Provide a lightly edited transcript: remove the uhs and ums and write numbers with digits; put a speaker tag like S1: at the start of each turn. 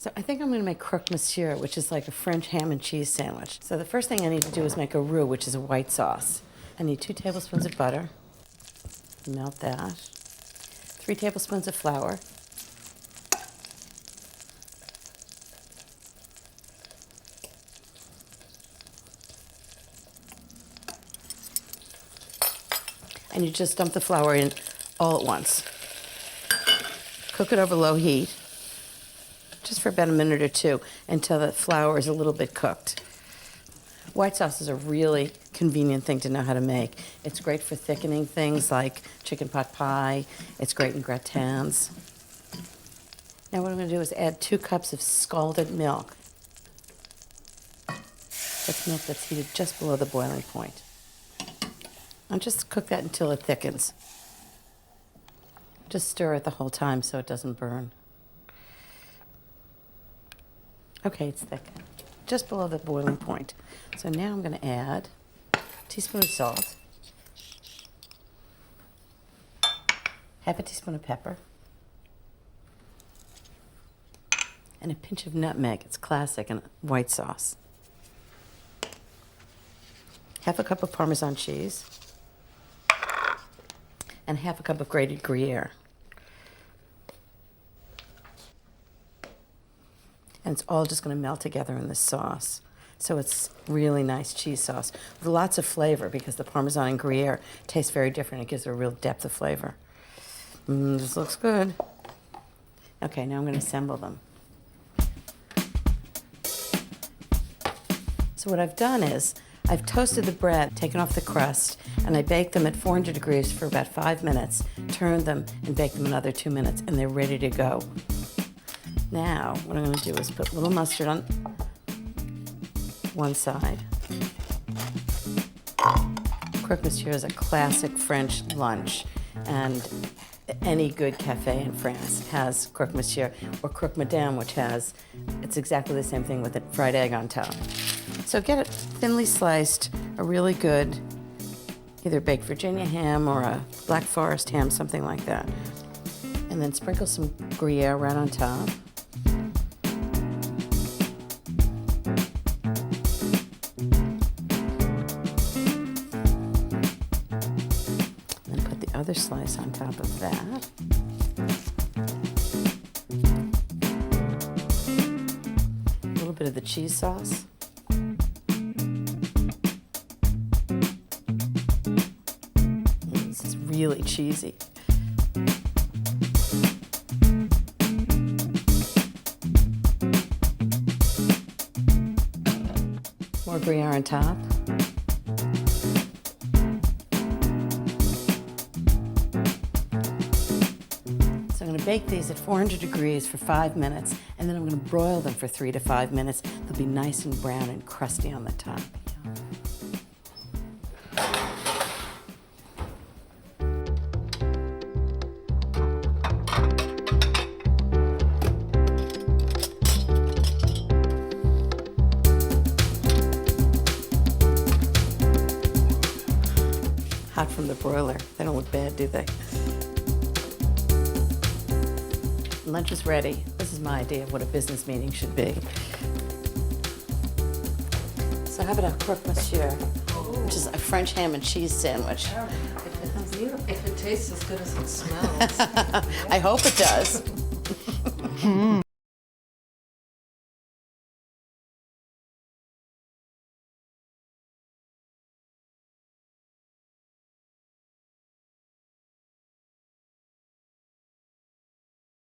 S1: So I think I'm going to make Croque Monsieur, which is like a French ham and cheese sandwich. So the first thing I need to do is make a roux, which is a white sauce. I need 2 tablespoons of butter. Melt that. 3 tablespoons of flour. And you just dump the flour in all at once. Cook it over low heat, just for about a minute or two, until the flour is a little bit cooked. White sauce is a really convenient thing to know how to make. It's great for thickening things like chicken pot pie. It's great in gratins. Now what I'm going to do is add 2 cups of scalded milk. That's milk that's heated just below the boiling point. And just cook that until it thickens. Just stir it the whole time so it doesn't burn. Okay, it's thick. Just below the boiling point. So now I'm going to add a teaspoon of salt, half a teaspoon of pepper, and a pinch of nutmeg. It's classic in white sauce. Half a cup of Parmesan cheese, and half a cup of grated Gruyere. And it's all just going to melt together in this sauce. So it's really nice cheese sauce with lots of flavor because the Parmesan and Gruyere taste very different. It gives it a real depth of flavor. This looks good. Okay, now I'm going to assemble them. So what I've done is I've toasted the bread, taken off the crust, and I baked them at 400 degrees for about 5 minutes, turned them, and baked them another 2 minutes, and they're ready to go. Now, what I'm going to do is put a little mustard on one side. Croque Monsieur is a classic French lunch, and any good cafe in France has Croque Monsieur, or Croque Madame, which has, it's exactly the same thing with a fried egg on top. So get it thinly sliced, a really good, either baked Virginia ham or a Black Forest ham, something like that. And then sprinkle some Gruyere right on top. And put the other slice on top of that. A little bit of the cheese sauce. This is really cheesy. More Gruyere on top. So I'm going to bake these at 400 degrees for 5 minutes, and then I'm going to broil them for 3 to 5 minutes. They'll be nice and brown and crusty on the top. Hot from the broiler. They don't look bad, do they? Lunch is ready. This is my idea of what a business meeting should be. So how about a Croque Monsieur, which is a French ham and cheese sandwich.
S2: If it tastes as good as it smells.
S1: I hope it does.